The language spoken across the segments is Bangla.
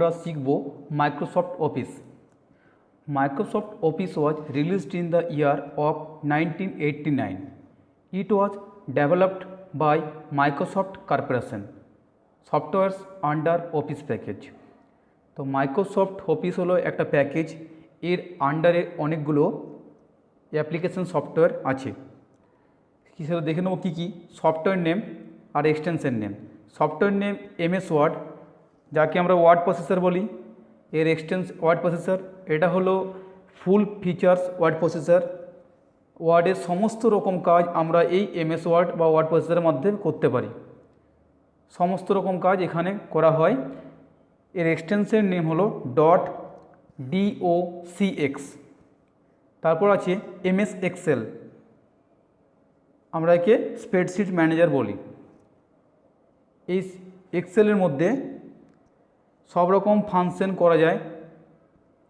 আমরা শিখব Microsoft office. Microsoft Office was released in the year of 1989. It was developed by Microsoft Corporation. Softwares under Office package. তো মাইক্রোসফট অফিস হলো একটা প্যাকেজ, এর আন্ডারে অনেকগুলো অ্যাপ্লিকেশন সফটওয়্যার আছে। হিসেবে দেখে নেব কী কী। সফটওয়্যার নেম আর extension name. Software name MS Word, যাকে আমরা ওয়ার্ড প্রসেসর বলি। এর ওয়ার্ড প্রসেসর, এটা হলো ফুল ফিচার্স ওয়ার্ড প্রসেসর। ওয়ার্ডের সমস্ত রকম কাজ আমরা এই এমএস ওয়ার্ড বা ওয়ার্ড প্রসেসরের মাধ্যমে করতে পারি। সমস্ত রকম কাজ এখানে করা হয়। এর এক্সটেনশন নেম হলো .docx। তারপর আছে এমএস এক্সেল, আমরা একে স্প্রেডশিট ম্যানেজার বলি। এই এক্সেলের মধ্যে সব রকম ফাংশন করা যায়।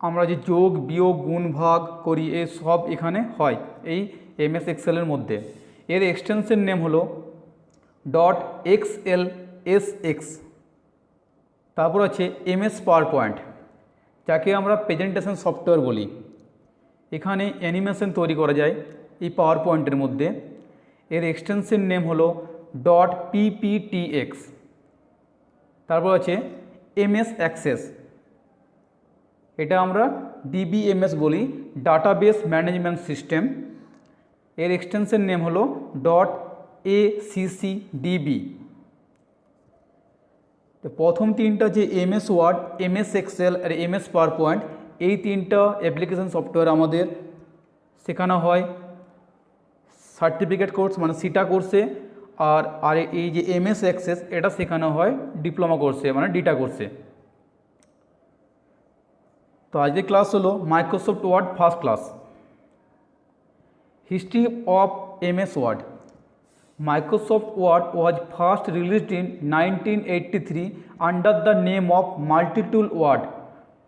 আমরা যে যোগ বিয়োগ গুণ ভাগ করি, এই সব এখানে হয় এই এমএস এক্সেলের মধ্যে। এর এক্সটেনশন নেম হলো .xlsx। তারপর আছে এমএস পাওয়ার পয়েন্ট, যাকে আমরা প্রেজেন্টেশন সফটওয়্যার বলি। এখানে অ্যানিমেশন তৈরি করা যায় এই পাওয়ার পয়েন্টের মধ্যে। এর এক্সটেনশন নেম হলো .pptx। তারপর আছে এমএস অ্যাক্সেস, এটা আমরা ডিবিএমএস বলি, ডাটাবেস ম্যানেজমেন্ট সিস্টেম। এর এক্সটেনশন নেম হলো .accdb। তো প্রথম তিনটা যে এমএস ওয়ার্ড, এমএস এক্সেল আর এমএস পাওয়ার পয়েন্ট, এই তিনটা অ্যাপ্লিকেশন সফটওয়্যার আমাদের শেখানো হয় সার্টিফিকেট কোর্স মানে সিটা কোর্সে। আর এই যে এমএস অ্যাক্সেস, এটা শেখানো হয় ডিপ্লোমা কোর্সে মানে ডিটা কোর্সে। তো আজকের ক্লাস হলো Microsoft Word first class. History of MS Word. Microsoft Word was first released in 1983 under the name of Multitool Word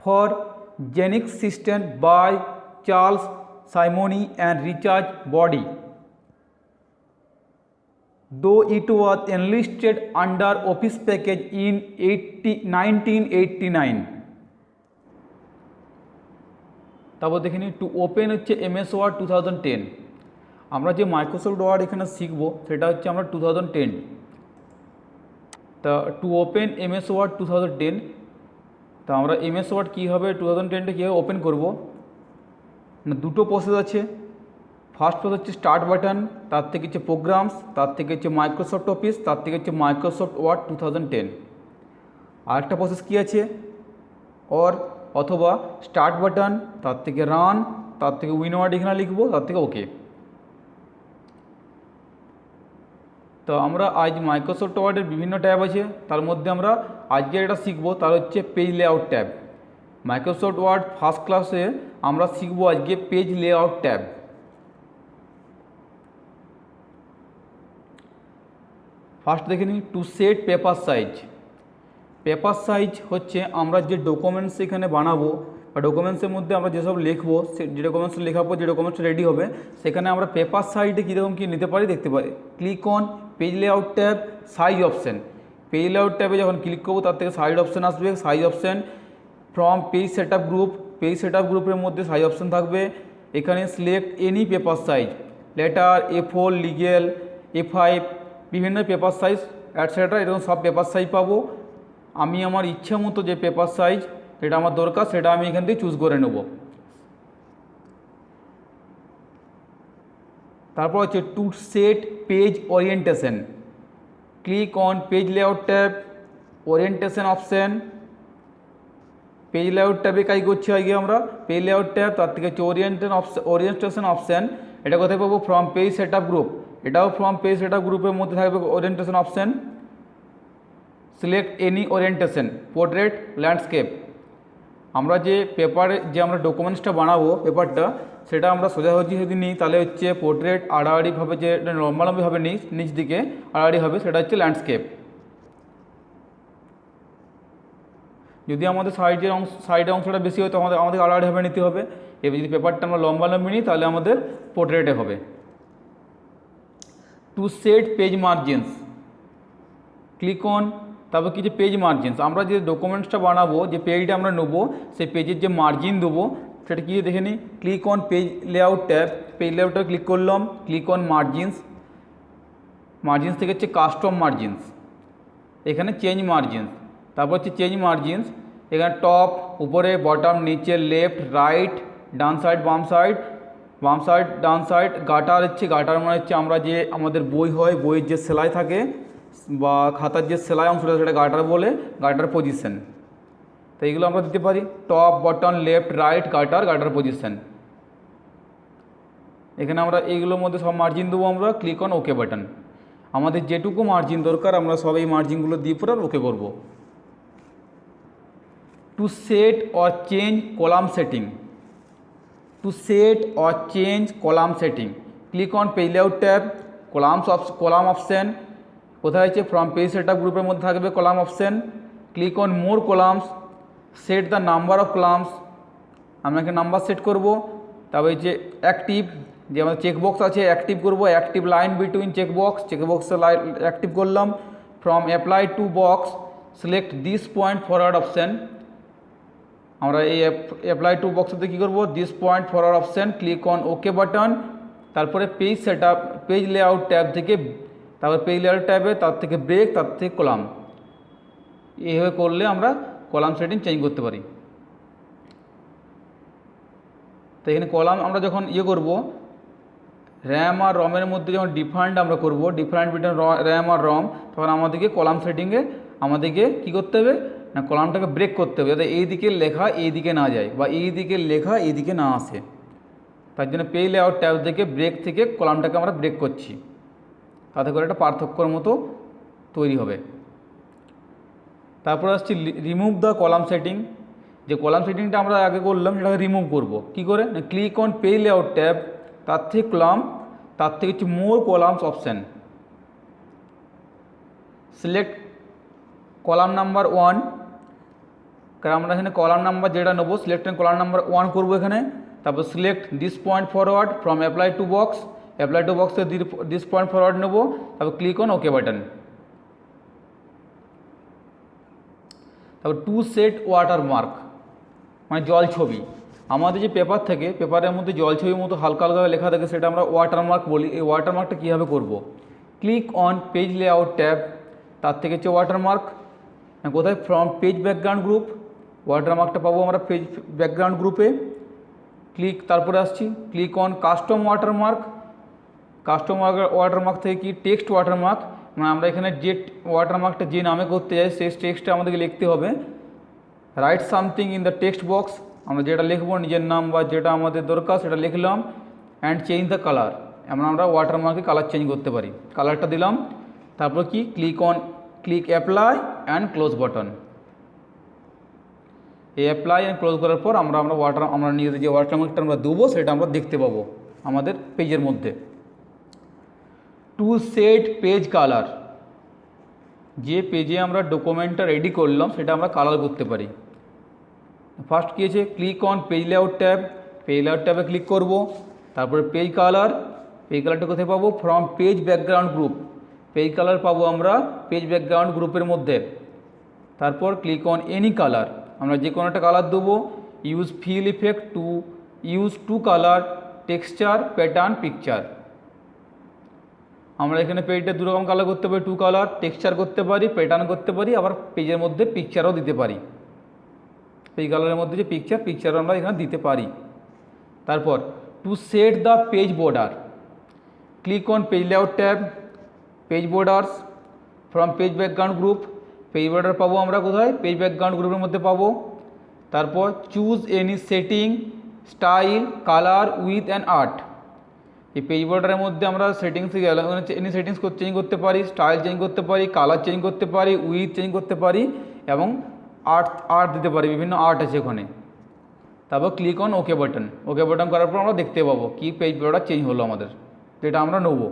for Unix system by Charles Simonyi and Richard Body. Though it was enlisted under Office package in 1989. তারপর দেখে নিই টু ওপেন হচ্ছে এমএস ওয়ার্ড 2010। আমরা যে মাইক্রোসফট ওয়ার্ড এখানে শিখব সেটা হচ্ছে আমরা 2010। তা টু ওপেন এমএস ওয়ার্ড 2010। তা আমরা এমএস ওয়ার্ড কী হবে 2010টা কীভাবে ওপেন করব না, দুটো প্রসেস আছে। ফার্স্ট প্রসেস হচ্ছে স্টার্ট বাটন, তার থেকে হচ্ছে প্রোগ্রামস, তার থেকে হচ্ছে মাইক্রোসফট অফিস, তার থেকে হচ্ছে মাইক্রোসফট ওয়ার্ড 2010। আরেকটা প্রসেস কী আছে অথবা স্টার্ট বাটন, তার থেকে রান, তার থেকে উইনওয়ার্ড এখানে লিখবো, তার থেকে ওকে। তো আমরা আজ মাইক্রোসফট ওয়ার্ডের বিভিন্ন ট্যাব আছে, তার মধ্যে আমরা আজকে এটা শিখবো তার হচ্ছে page layout tab. Microsoft Word first ক্লাসে আমরা শিখবো আজকে পেজ লেআউট ট্যাব। ফার্স্ট দেখে নিই to set paper size. Paper size হচ্ছে আমরা যে ডকুমেন্টস এখানে বানাবো বা ডকুমেন্টসের মধ্যে আমরা যেসব লিখবো, যে ডকুমেন্টস লেখাবো, যে ডকুমেন্টস রেডি হবে, সেখানে আমরা পেপার সাইজে কীরকম কী নিতে পারি দেখতে পারি। Click on page layout tab, size option. Page layout ট্যাবে যখন ক্লিক করবো তার থেকে সাইজ অপশান আসবে। Size option from page set up group, page set up গ্রুপের মধ্যে সাইজ অপশান থাকবে। এখানে select any paper size, letter, A4, legal, A5, বিভিন্ন পেপার সাইজ অ্যাটসেট্রা, এরকম সব পেপার সাইজ পাবো। আমি আমার ইচ্ছা মতো যে পেপার সাইজ যেটা আমার দরকার সেটা আমি এখান থেকে চুজ করে নেব। তারপর হচ্ছে to set page orientation. Click on page layout tab, orientation option. Page layout ট্যাবে কাজ করছি আগে আমরা। পেজ লেআউট ট্যাব, তার থেকে হচ্ছে ওরিয়েন্টেশন অপশান। এটা কোথায় পাবো? From page set up group. এটাও ফ্রম পেজ সেট আপ গ্রুপের মধ্যে থাকবে orientation option. Select any orientation, portrait, landscape. আমরা যে পেপারে যে আমরা ডকুমেন্টসটা বানাবো পেপারটা, সেটা আমরা সোজাসুজি যদি নিই তাহলে হচ্ছে পোর্ট্রেট, আড়াআড়িভাবে যে লম্বালম্বিভাবে নিচ দিকে আড়াআড়ি হবে সেটা হচ্ছে ল্যান্ডস্কেপ। যদি আমাদের সাইডের অংশটা বেশি হয় তো আমাদের আড়াআড়িভাবে নিতে হবে। এবার যদি পেপারটা আমরা লম্বালম্বি নিই তাহলে আমাদের পোর্ট্রেটে হবে। To set page margins, click on তারপর কি যে পেজ মার্জিনস, আমরা যে ডকুমেন্টসটা বানাবো, যে পেজটা আমরা নেবো, সেই পেজের যে মার্জিন দেবো সেটা কি দেখে নিই। Click on page layout tab, page লেআউটটা ক্লিক করলাম, ক্লিক অন মার্জিনস, মার্জিনস থেকে হচ্ছে কাস্টম মার্জিনস, এখানে চেঞ্জ মার্জিনস, তারপর হচ্ছে চেঞ্জ মার্জিনস, এখানে টপ, উপরে, বটম, নিচে, লেফট, রাইট, ডান সাইড, বাম সাইড, বাম সাইড, ডান সাইড, গাটার হচ্ছে, গাটার মানে হচ্ছে আমরা যে আমাদের বই হয়, বইয়ের যে সেলাই থাকে বা খাতার যে সেলাই অংশটা সেটা গাটার বলে, গাটার পজিশন। তো এইগুলো আমরা দিতে পারি, top, bottom, left, right, গাটার, গাটার position. এখানে আমরা এইগুলোর মধ্যে সব মার্জিন দেবো আমরা, ক্লিক অন ওকে বাটন। আমাদের যেটুকু মার্জিন দরকার আমরা সব এই মার্জিনগুলো দিয়ে পরে ওকে করব। To set or change column setting, to set or change column setting, click on page layout tab, column option, কোথায় আছে, ফ্রম পেজ সেট আপ গ্রুপের মধ্যে থাকবে column option, click on more columns, set the number of columns, আমরা এখানে নাম্বার সেট করব। তারপরে যে অ্যাক্টিভ, যে আমাদের চেকবক্স আছে অ্যাক্টিভ করব, অ্যাক্টিভ লাইন বিটুইন চেকবক্স, চেকবক্সে লাইন অ্যাক্টিভ করলাম। From apply to box select this point forward option, আমরা এই অ্যাপ্লাই টু বক্সতে কী করবো, this point forward option, click on okay button. তারপরে page set up, page layout tab থেকে, তারপর পেজ লেআউট ট্যাবে তার থেকে ব্রেক, তার থেকে কলাম, এইভাবে করলে আমরা কলাম সেটিং চেঞ্জ করতে পারি। তো এখানে কলাম আমরা যখন করব, র্যাম আর রমের মধ্যে যখন ডিফারেন্ট আমরা করব, ডিফারেন্ট বিটুইন র্যাম আর রম, তখন আমাদেরকে কলাম সেটিংয়ে আমাদেরকে কী করতে হবে না, কলামটাকে ব্রেক করতে হবে, যাতে এই দিকের লেখা এই দিকে না যায় বা এই দিকের লেখা এই দিকে না আসে। তার জন্য পেজ লেআউট ট্যাব থেকে ব্রেক থেকে কলামটাকে আমরা ব্রেক করছি, তাতে করে একটা পার্থক্যর মতো তৈরি হবে। তারপর আসছি রিমুভ দ্য কলাম সেটিং, যে কলাম সেটিংটা আমরা আগে করলাম সেটাকে রিমুভ করব কী করে না, click on page layout tab, তার থেকে কলাম, তার থেকে হচ্ছে more columns option, select column number 1, কারণ আমরা এখানে কলাম নাম্বার যেটা নেবো সিলেক্ট কলাম নাম্বার 1 করবো এখানে। তারপর select this point forward from apply to box, apply to বক্সে দিস পয়েন্ট ফরওয়ার্ড নেবো, তারপর ক্লিক অন ওকে বাটন। তারপর টু সেট ওয়াটারমার্ক, মানে জল ছবি, আমাদের যে পেপার থাকে, পেপারের মধ্যে জল ছবির মতো হালকা হালকা লেখা থাকে, সেটা আমরা ওয়াটারমার্ক বলি। এই ওয়াটারমার্কটা কীভাবে করব, click on page layout tab, তার থেকে হচ্ছে ওয়াটারমার্ক, কোথায়, ফ্রম পেজ ব্যাকগ্রাউন্ড গ্রুপ, ওয়াটারমার্কটা পাবো আমরা পেজ ব্যাকগ্রাউন্ড গ্রুপে, ক্লিক, তারপরে আসছি click on custom watermark, custom watermark থেকে কি টেক্সট ওয়াটারমার্ক, মানে আমরা এখানে যে ওয়াটারমার্কটা যে নামে করতে যাই সেই টেক্সটটা আমাদেরকে লিখতে হবে। Right something in the text box, আমরা যেটা লিখবো নিজের নাম বা যেটা আমাদের দরকার সেটা লিখলাম। অ্যান্ড চেঞ্জ দ্য কালার, এমন আমরা ওয়াটারমার্কে কালার চেঞ্জ করতে পারি, কালারটা দিলাম। তারপর কি click apply and close button, এই অ্যাপ্লাই অ্যান্ড ক্লোজ করার পর আমরা নিজেদের যে ওয়াটারমার্কটা আমরা দেবো সেটা আমরা দেখতে পাবো আমাদের পেজের মধ্যে। টু সেট পেজ কালার, যে পেজে আমরা ডকুমেন্টটা রেডি করলাম সেটা আমরা কালার করতে পারি। ফার্স্ট কী আছে, click on page layout tab, page layout ট্যাবে ক্লিক করব, তারপরে পেজ কালারটা কোথায় পাবো, from page background group, page colour পাবো আমরা পেজ ব্যাকগ্রাউন্ড গ্রুপের মধ্যে। তারপর ক্লিক অন এনি কালার, আমরা যে কোনো একটা কালার দেবো। Use fill effect to use to colour, texture, pattern, picture, আমরা এখানে পেজটা দুরকম কালার করতে পারি, টু কালার, টেক্সচার করতে পারি, প্যাটার্ন করতে পারি, আবার পেজের মধ্যে পিকচারও দিতে পারি, পেজ কালারের মধ্যে যে পিকচারও আমরা এখানে দিতে পারি। তারপর to set the page border, click on page layout tab, page borders, from page background group, page border পাবো আমরা কোথায়, পেজ ব্যাকগ্রাউন্ড গ্রুপের মধ্যে পাবো। তারপর choose any setting, style, colour, width and art, এই পেজ বর্ডারের মধ্যে আমরা সেটিংসে গেলে এনি সেটিংস চেঞ্জ করতে পারি, স্টাইল চেঞ্জ করতে পারি, কালার চেঞ্জ করতে পারি, উইথ চেঞ্জ করতে পারি এবং আর্ট দিতে পারি, বিভিন্ন আর্ট আছে ওখানে। তারপর click on okay button, okay button করার পর আমরা দেখতে পাবো কি পেজ বর্ডার চেঞ্জ হলো আমাদের, যেটা আমরা নেব।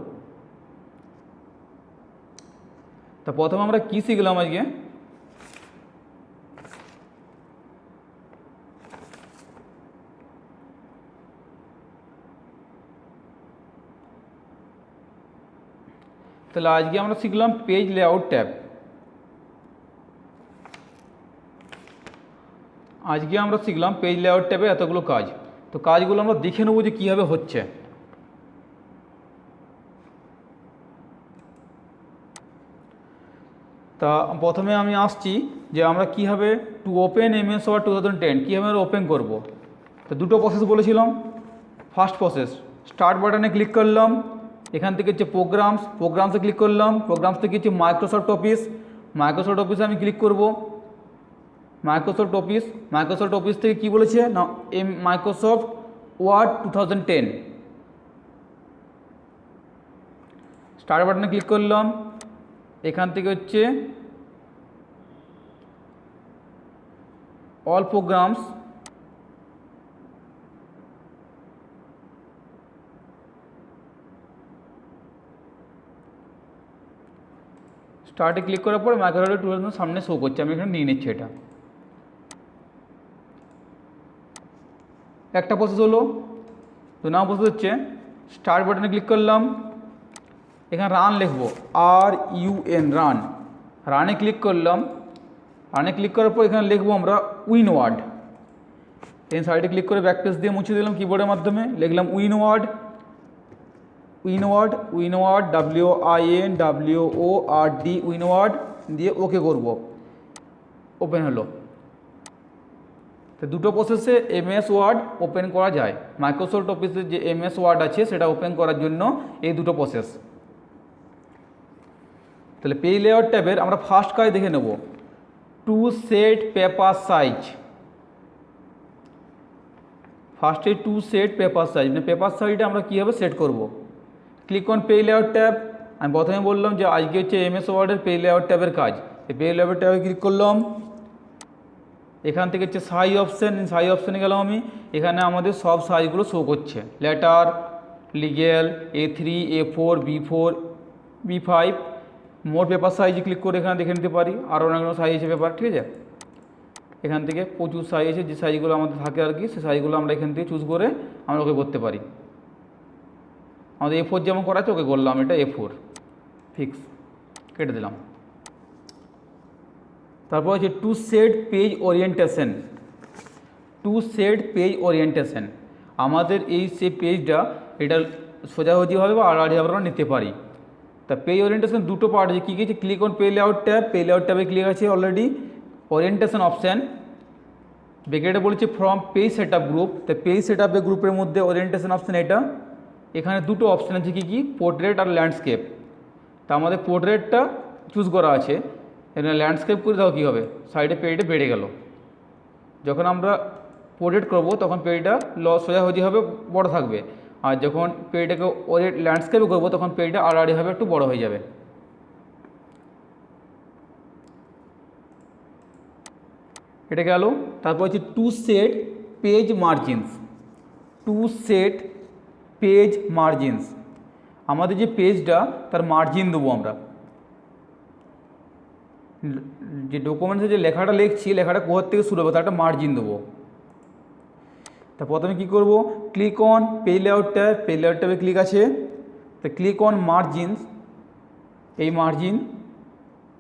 তা প্রথমে আমরা কী শিখলাম আজকে, তাহলে আজকে আমরা শিখলাম পেজ লেআউট ট্যাব। আজকে আমরা শিখলাম পেজ লেআউট ট্যাবে এতগুলো কাজ। তো কাজগুলো আমরা দেখে নেবো যে কীভাবে হচ্ছে। তা প্রথমে আমি আসছি যে আমরা কীভাবে টু ওপেন MS ওয়ার্ড 2010 কীভাবে আমরা ওপেন করব। তো দুটো প্রসেস বলেছিলাম। ফার্স্ট প্রসেস, স্টার্ট বাটনে ক্লিক করলাম, এখান থেকে হচ্ছে প্রোগ্রামসে ক্লিক করলাম, প্রোগ্রামস থেকে হচ্ছে মাইক্রোসফট অফিসে আমি ক্লিক করব। মাইক্রোসফট অফিস থেকে কি বলেছে না মাইক্রোসফট ওয়ার্ড 2010। স্টার্ট বাটনে ক্লিক করলাম, এখান থেকে হচ্ছে অল প্রোগ্রামস, স্টার্টে ক্লিক করার পর মাইক্রোসফট 2000 সামনে শো করছে, আমি এখানে নিয়ে নিচ্ছি। এটা একটা প্রসেস হলো। তো নাম প্রসেস হচ্ছে স্টার্ট বাটনে ক্লিক করলাম, এখানে রান লিখবো, RUN রান। রানে ক্লিক করলাম, রানে ক্লিক করার পর এখানে লিখবো আমরা উইনওয়ার্ড। এই সাইডে ক্লিক করে ব্যাকপেজ দিয়ে মুছে দিলাম কিবোর্ডের মাধ্যমে, লিখলাম উইনওয়ার্ড WINWORD উইনওয়ার্ড দিয়ে ওকে করব। ওপেন হলো। তো দুটো প্রসেসে MS ওয়ার্ড ওপেন করা যায়। মাইক্রোসফট অফিসের যে MS ওয়ার্ড আছে সেটা ওপেন করার জন্য এই দুটো প্রসেস। তাহলে পেজ লেআউট ট্যাবের আমরা ফার্স্ট কাজ দেখে নেব, টু সেট পেপার সাইজ। ফার্স্টে টু সেট পেপার সাইজ, মানে পেপার সাইজটা আমরা কীভাবে সেট করব। Click on page layout tab. আমি প্রথমে বললাম যে আজকে হচ্ছে MS ওয়ার্ডের পেজ লেআউট ট্যাবের কাজ। এই পেজ লেআউট ট্যাবে ক্লিক করলাম, এখান থেকে হচ্ছে সাইজ অপশানে গেলাম আমি। এখানে আমাদের সব সাইজগুলো শো করছে, letter, legal, A3, A4, B4, B5। মোর পেপার সাইজে ক্লিক করে এখানে দেখে নিতে পারি, আরও অনেক সাইজ আছে পেপার, ঠিক আছে। এখান থেকে প্রচুর সাইজ আছে, যে সাইজগুলো আমাদের থাকে আর কি, সেই সাইজগুলো আমরা এখান থেকে চুজ করে আমরা ওকে করতে পারি। আমাদের A4 যেমন করা আছে ওকে করলাম, এটা A4 ফিক্স, কেটে দিলাম। তারপর হচ্ছে টু সেট পেজ ওরিয়েন্টেশন। আমাদের এই সে পেজটা এটা সোজাসুজিভাবে বা আড়াআড়িভাবে আমরা নিতে পারি। তা পেজ ওরিয়েন্টেশন দুটো পার্ট আছে, কী কী আছে, ক্লিক অন পেজ লেআউট ট্যাবে ক্লিক আছে অলরেডি। ওরিয়েন্টেশন অপশান ব্র্যাকেটে বলেছে ফ্রম পেজ সেটআপ গ্রুপ। তো পেজ সেটআপ গ্রুপের মধ্যে ওরিয়েন্টেশন অপশান এটা। এখানে দুটো অপশান আছে, কী পোর্ট্রেট আর ল্যান্ডস্কেপ। তা আমাদের পোর্ট্রেটটা চুজ করা আছে, এখানে ল্যান্ডস্কেপ করে দাও কী হবে, সাইডে পেজটা বেড়ে গেল। যখন আমরা পোর্ট্রেট করব তখন পেজটা সোজাসুজিভাবে বড় থাকবে, আর যখন পেজটাকে ল্যান্ডস্কেপে করবো তখন পেজটা আড়াআড়িভাবে একটু বড় হয়ে যাবে। এটা গেল। তারপর হচ্ছে টু সেট পেজ মার্জিনস। আমাদের যে পেজটা তার মার্জিন দেবো আমরা, যে ডকুমেন্টসে যে লেখাটা লিখছি, লেখাটা কোথার থেকে শুরু হবে তার একটা মার্জিন দেবো। তা প্রথমে কী করব, ক্লিক অন পেজ লেআউট ট্যাবে ক্লিক আছে। তো ক্লিক অন মার্জিনস, এই মার্জিন,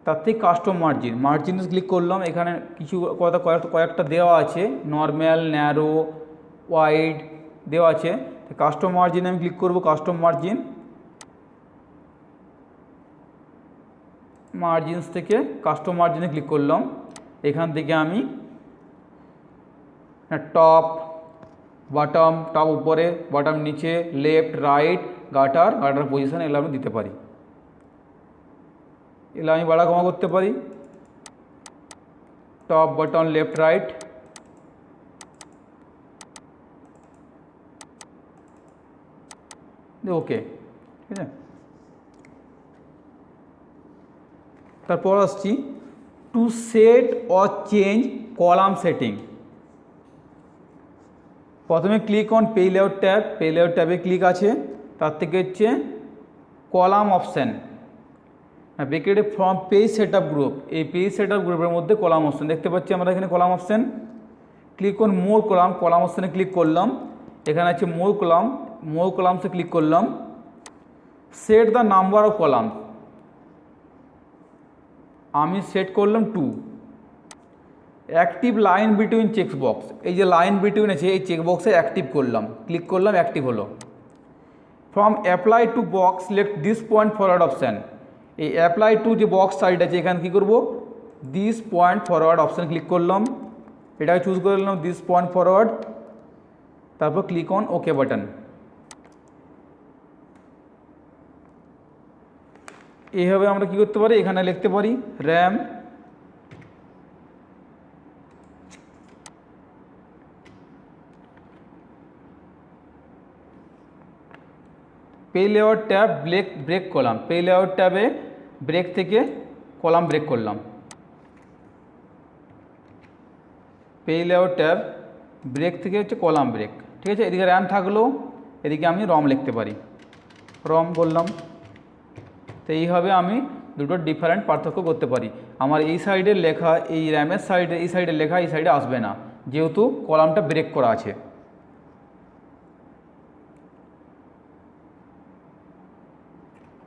তার থেকে কাস্টম মার্জিনস ক্লিক করলাম। এখানে কিছু কয়েকটা দেওয়া আছে, নর্মাল, ন্যারো, ওয়াইড দেওয়া আছে। কাস্টম মার্জিন আমি ক্লিক করব। কাস্টম মার্জিনস থেকে কাস্টম মার্জিনে ক্লিক করলাম। এখান থেকে আমি টপ, বটম, টপ উপরে, বটম নিচে, লেফট, রাইট, গাটার পজিশন এগুলো আমি দিতে পারি। এগুলো আমি বাড়া কমা করতে পারি, top, bottom, left, right. Okay, ঠিক আছে। তারপর আসছি to set or change column setting. প্রথমে ক্লিক অন পেজ লেআউট ট্যাবে ক্লিক আছে, তার থেকে হচ্ছে কলাম অপশান, ব্র্যাকেটে ফ্রম পেজ সেটআপ গ্রুপ। এই পেজ সেটআপ গ্রুপের মধ্যে কলাম অপশান দেখতে পাচ্ছি আমরা এখানে column option. Click on more column অপশানে ক্লিক করলাম। এখানে আছে মোর কলামসে ক্লিক করলাম। Set the number of column, আমি সেট করলাম 2। Active line between check box, এই যে লাইন বিটুইন আছে এই চেক বক্সে অ্যাক্টিভ করলাম, ক্লিক করলাম, অ্যাক্টিভ হলো। From apply to box select this point forward option, এই অ্যাপ্লাই টু যে বক্স সাইড আছে এখানে কী করবো, this point forward option click করলাম, এটাকে চুজ করে নিলাম দিস পয়েন্ট ফরওয়ার্ড, তারপর ক্লিক অন ওকে বাটন। এইভাবে আমরা কী করতে পারি, এখানে লিখতে পারি র্যাম page layout tab break column, page layout ট্যাবে ব্রেক থেকে কলাম ব্রেক করলাম, পে লেআউট ট্যাব ব্রেক থেকে হচ্ছে কলাম ব্রেক, ঠিক আছে। এদিকে র্যাম থাকলো, এদিকে আমি রম লিখতে পারি, রম বললাম। তো এইভাবে আমি দুটো ডিফারেন্ট পার্থক্য করতে পারি। আমার এই সাইডের লেখা এই র্যামের সাইডে, এই সাইডের লেখা এই সাইডে আসবে না, যেহেতু কলামটা ব্রেক করা আছে।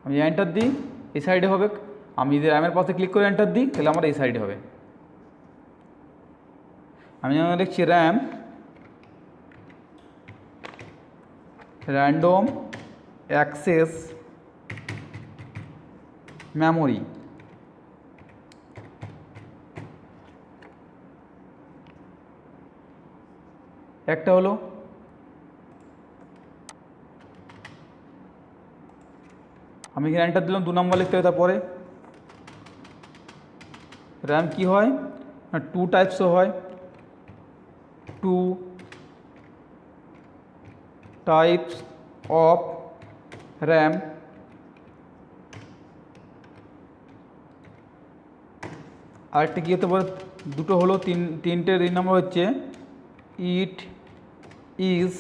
আমি এন্টার দিই, এই সাইডে হবে। আমি যদি র্যামের পাশে ক্লিক করে এন্টার দিই তাহলে আমার এই সাইডে হবে। আমি যেমন লিখছি র্যাম র্যান্ডম অ্যাক্সেস মেমোরি, একটা হলো। আমি এখানে এন্টার দিলাম, 2 নম্বর লিখতে হবে। তারপরে র্যাম কি হয় না, 2 টাইপসও হয়, 2 টাইপস অফ র্যাম। আরেকটা কী হতে পারে, দুটো হলো, তিনটে 3 নম্বর হচ্ছে ইট ইজ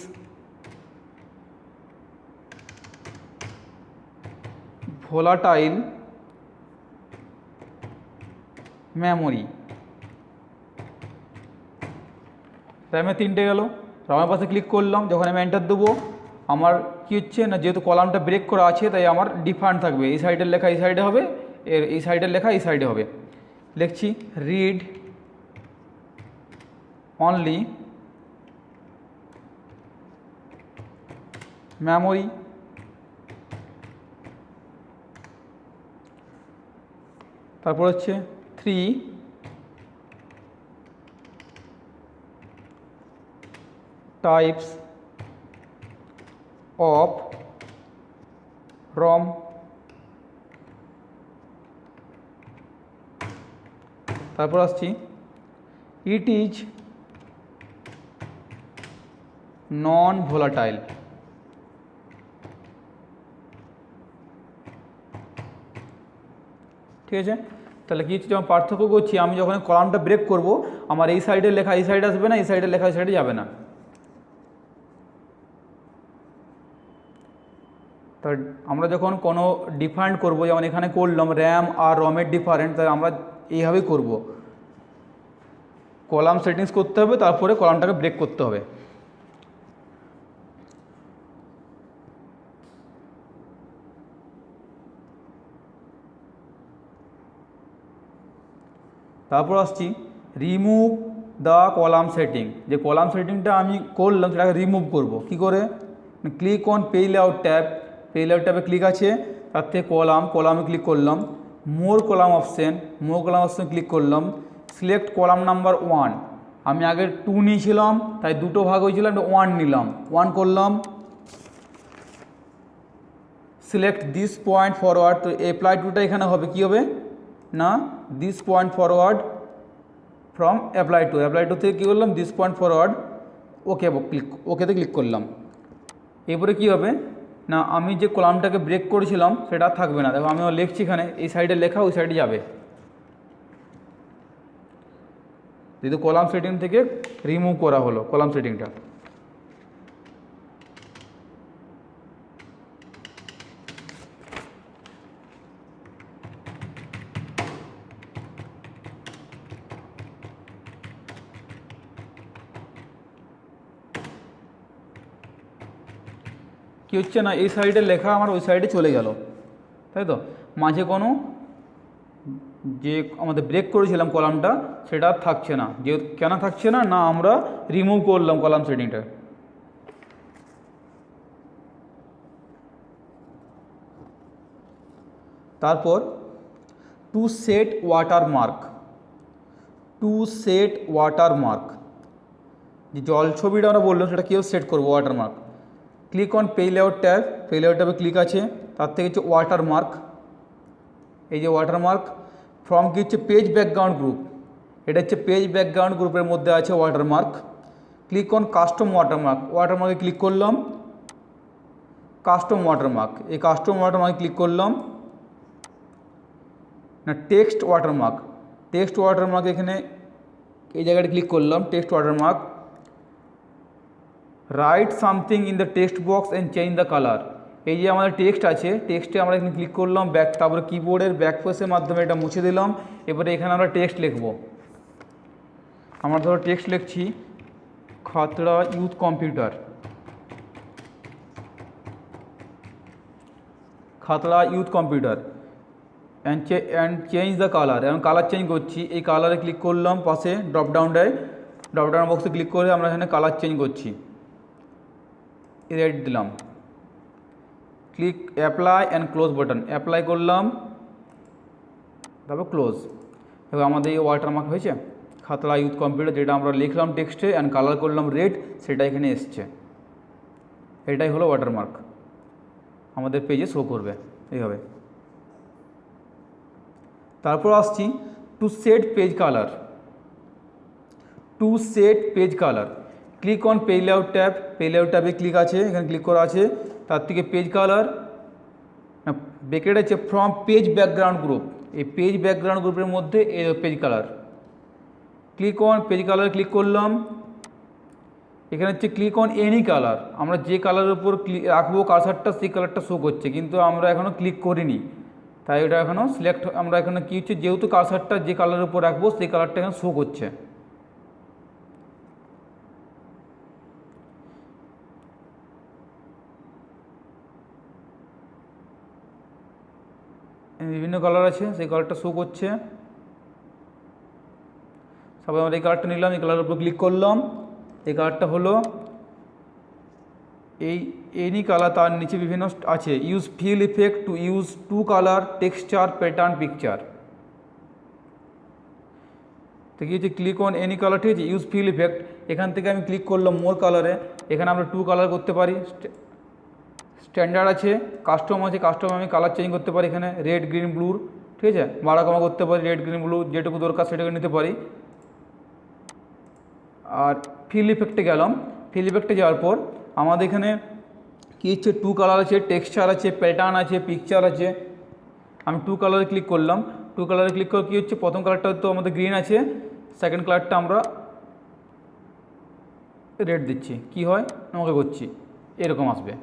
ভোলাটাইল মেমোরি। র্যামে 3টে গেল। র্যামের পাশে ক্লিক করলাম, যখন আমি এন্টার দেবো আমার কী হচ্ছে না, যেহেতু কলামটা ব্রেক করা আছে তাই আমার ডিফারেন্ট থাকবে, এই সাইডের লেখা এই সাইডে হবে, এই সাইডের লেখা এই সাইডে হবে। লিখছি রিড অনলি মেমোরি, তারপর হচ্ছে 3 টাইপস অফ রম। তারপর আসছি ইট ইজ নন ভোলাটাইল। ঠিক আছে, তাহলে কী হচ্ছে, যখন পার্থক্য করছি, আমি যখন কলামটা ব্রেক করব আমার এই সাইডের লেখা এই সাইডে আসবে না, এই সাইডের লেখা এই সাইডে যাবে না। তা আমরা যখন কোনো ডিফারেন্ট করব, যেমন এখানে করলাম র্যাম আর রমের ডিফারেন্ট, তাই আমরা এইভাবেই করব, কলাম সেটিংস করতে হবে, তারপরে কলামটাকে ব্রেক করতে হবে। তারপর আসছি রিমুভ দ্য কলাম সেটিং, যে কলাম সেটিংটা আমি করলাম সেটাকে রিমুভ করব কি করে, click on pay layout tab, pay layout ট্যাবে ক্লিক আছে, তার থেকে কলামে ক্লিক করলাম, মোর কলাম অপশান ক্লিক করলাম, সিলেক্ট কলাম নাম্বার 1, আমি আগে 2 নিয়েছিলাম তাই 2টো ভাগ হয়েছিল, 1 নিলাম, 1 করলাম, সিলেক্ট দিস পয়েন্ট ফরওয়ার্ড, তো অ্যাপ্লাই টুটা এখানে হবে কি হবে না, this point forward from apply two থেকে কী করলাম, দিস পয়েন্ট ফরওয়ার্ড, ওকেতে ক্লিক করলাম। এরপরে কী হবে না, আমি যে কলামটাকে ব্রেক করেছিলাম সেটা থাকবে না, দেখো আমি লিখছি এখানে এই সাইডে লেখা ওই সাইডে যাবে, যেহেতু কলাম সেটিং থেকে রিমুভ করা হলো কলাম সেটিংটা। কী হচ্ছে না, এই সাইডের লেখা আমার ওই সাইডে চলে গেল, তাই তো, মাঝে কোনো যে আমাদের ব্রেক করেছিলাম কলামটা সেটা আর থাকছে না। যে কেন থাকছে না, না আমরা রিমুভ করলাম কলাম সেটিংটা। তারপর to set watermark, to set watermark, যে জল ছবিটা আমরা বললাম সেটা কীভাবে সেট করবো watermark. Click on page layout tab, page layout ট্যাবে ক্লিক আছে, তার থেকে হচ্ছে ওয়াটারমার্ক। এই যে ওয়াটারমার্ক ফ্রম কি হচ্ছে পেজ ব্যাকগ্রাউন্ড গ্রুপ, এটা হচ্ছে পেজ ব্যাকগ্রাউন্ড গ্রুপের মধ্যে আছে watermark. Click on custom watermark, ওয়াটারমার্কে ক্লিক করলাম, কাস্টম ওয়াটারমার্ক, এই কাস্টম ওয়াটারমার্কে ক্লিক করলাম। না টেক্সট ওয়াটারমার্ক, টেক্সট ওয়াটারমার্ক এখানে এই জায়গাটা ক্লিক করলাম, text watermark. Right something in the text box and change the colour, এই যে আমাদের টেক্সট আছে, টেক্সটে আমরা এখানে ক্লিক করলাম ব্যাক, তারপরে কিবোর্ডের ব্যাক প্রেসের মাধ্যমে এটা মুছে দিলাম। এবারে এখানে আমরা টেক্সট লিখব। আমরা ধরো টেক্সট লিখছি Khatra youth computer, Khatra youth computer and change the colour, এবং কালার চেঞ্জ করছি। এই কালারে ক্লিক করলাম, পাশে ড্রপডাউনটায়, ড্রপডাউন বক্সে ক্লিক করে আমরা এখানে কালার চেঞ্জ করছি, রেড দিলাম। Click apply and close button, apply করলাম, তারপর ক্লোজ। এবার আমাদের এই ওয়াটারমার্ক হয়েছে খাতড়া ইউথ কম্পিউটার, যেটা আমরা লিখলাম টেক্সটে অ্যান্ড কালার করলাম রেড, সেটা এখানে এসছে। এটাই হলো ওয়াটারমার্ক, আমাদের পেজে শো করবে এইভাবে। তারপর আসছি to set page colour, to set page colour. Click on page layout tab, page layout ট্যাবে ক্লিক আছে, এখানে ক্লিক করা আছে, তার থেকে পেজ কালার ব্রেকেট আছে ফ্রম পেজ ব্যাকগ্রাউন্ড গ্রুপ, এই পেজ ব্যাকগ্রাউন্ড গ্রুপের মধ্যে এই page colour. Click on page colour click করলাম, এখানে হচ্ছে ক্লিক অন এনি কালার, আমরা যে কালারের উপর রাখবো কার্সারটা সেই কালারটা শো করছে, কিন্তু আমরা এখনও ক্লিক করিনি, তাই ওটা এখনও সিলেক্ট, আমরা এখানে কী হচ্ছে যেহেতু কার্সারটা যে কালারের উপর রাখবো সেই কালারটা এখানে শো করছে। বিভিন্ন কালার আছে, সেই কালারটা শো করছে। সবাই আমরা এই কালারটা নিলাম, এই কালারের উপর ক্লিক করলাম, এই কালারটা হলো এই এনি কালার, তার নিচে বিভিন্ন আছে use fill effect to use to colour texture pattern picture. তো কি হচ্ছে ক্লিক অন এনি কালার, ঠিক আছে, ইউজ ফিল ইফেক্ট, এখান থেকে আমি ক্লিক করলাম মোর কালারে, এখানে আমরা টু কালার করতে পারি। স্ট্যান্ডার্ড আছে, কাস্টম আছে, কাস্টম আমি কালার চেঞ্জ করতে পারি, এখানে রেড গ্রিন ব্লুর, ঠিক আছে, বাড়া কমা করতে পারি, রেড গ্রিন ব্লু যেটুকু দরকার সেটাকে নিতে পারি। আর ফিল ইফেক্টে গেলাম, ফিল ইফেক্টে যাওয়ার পর আমাদের এখানে কী হচ্ছে টু কালার আছে, টেক্সচার আছে, প্যাটার্ন আছে, পিকচার আছে। আমি টু কালারে ক্লিক করলাম, টু কালারে ক্লিক করে কী হচ্ছে প্রথম কালারটা তো আমাদের গ্রিন আছে, সেকেন্ড কালারটা আমরা রেড দিচ্ছি, কি হয় আমাকে করছি এরকম আসবে।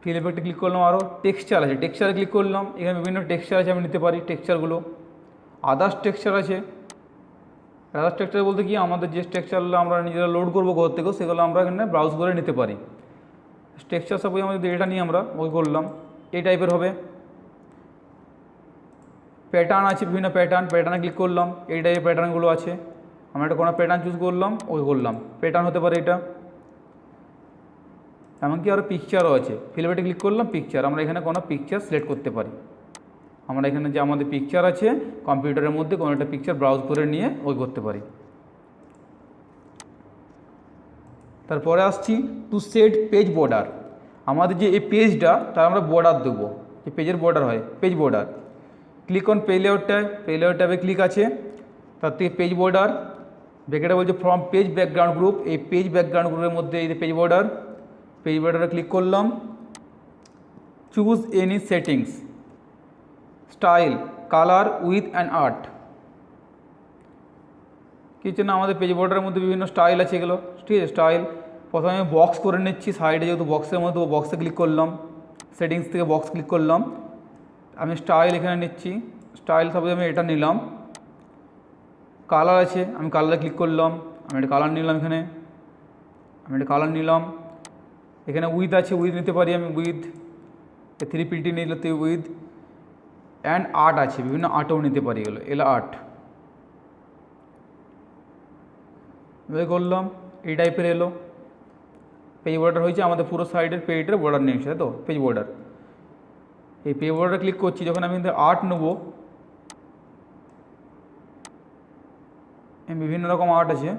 ফিল ইফেক্টে ক্লিক করলাম, আরও টেক্সচার আছে, টেক্সচারে ক্লিক করলাম, এখানে বিভিন্ন টেক্সচার আছে, আমি নিতে পারি টেক্সচারগুলো। আদার্স টেক্সচার আছে, আদার্স টেক্সচার বলতে কি আমাদের যে টেক্সচারগুলো আমরা নিজেরা লোড করবো ঘর থেকেও সেগুলো আমরা এখানে ব্রাউজ করে নিতে পারি। টেক্সচার সাপোজ আমাদের এটা নিয়ে আমরা ওই করলাম, এই টাইপের হবে। প্যাটার্ন আছে, বিভিন্ন প্যাটার্ন, প্যাটার্নে ক্লিক করলাম, এই টাইপের প্যাটার্নগুলো আছে, আমরা একটা কোনো প্যাটার্ন চুজ করলাম, ওই করলাম, প্যাটার্ন হতে পারে এটা। এমনকি আরও পিকচারও আছে, ফিলবেটে ক্লিক করলাম পিকচার, আমরা এখানে কোনো পিকচার সিলেক্ট করতে পারি। আমরা এখানে যে আমাদের পিকচার আছে কম্পিউটারের মধ্যে কোনো একটা পিকচার ব্রাউজ করে নিয়ে ওই করতে পারি। তারপরে আসছি টু সেট পেজ বর্ডার, আমাদের যে এই পেজটা তার আমরা বর্ডার দেবো, যে পেজের বর্ডার হয় page border. Click on page layout tab, page layout ট্যাবে ক্লিক আছে, তার থেকে পেজ বর্ডার ব্র্যাকেটে বলছে ফ্রম পেজ ব্যাকগ্রাউন্ড গ্রুপ, এই পেজ ব্যাকগ্রাউন্ড গ্রুপের মধ্যে এই যে পেজ বর্ডার, পেজ বর্ডারে ক্লিক করলাম, choose any settings, style, colour width and art. কিছু না আমাদের পেজ বর্ডারের মধ্যে বিভিন্ন স্টাইল আছে এগুলো, ঠিক আছে। স্টাইল প্রথমে আমি বক্স করে নিচ্ছি, সাইডে যেহেতু বক্সের মধ্যে বক্সে ক্লিক করলাম, সেটিংস থেকে বক্স ক্লিক করলাম, আমি স্টাইল এখানে নিচ্ছি, স্টাইল সাপোজ আমি এটা নিলাম। কালার আছে, আমি কালারে ক্লিক করলাম, আমি একটা কালার নিলাম, এখানে আমি একটা কালার নিলাম। এখানে উইথ আছে, উইথ নিতে পারি আমি উইথ, থ্রি পিটি নিলে উইথ অ্যান্ড আর্ট আছে, বিভিন্ন আর্টও নিতে পারি, এগুলো এলো আর্ট। এবার করলাম এই টাইপের এলো পেজ বর্ডার হয়েছে, আমাদের পুরো সাইডের পেজটার বর্ডার নিয়ে এসেছে, তাই তো পেজ বর্ডার। এই পেজ বর্ডার ক্লিক করছি, যখন আমি আর্ট নেবো, বিভিন্ন রকম আর্ট আছে,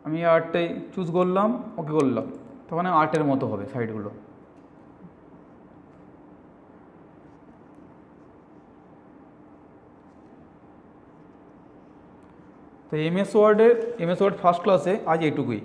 আমি আর্টটাই চুজ করলাম, ওকে করলাম, তখন আর্টের মতো হবে সাইডগুলো। তো এমএস ওয়ার্ড ফার্স্ট ক্লাসে আজ এইটুকুই।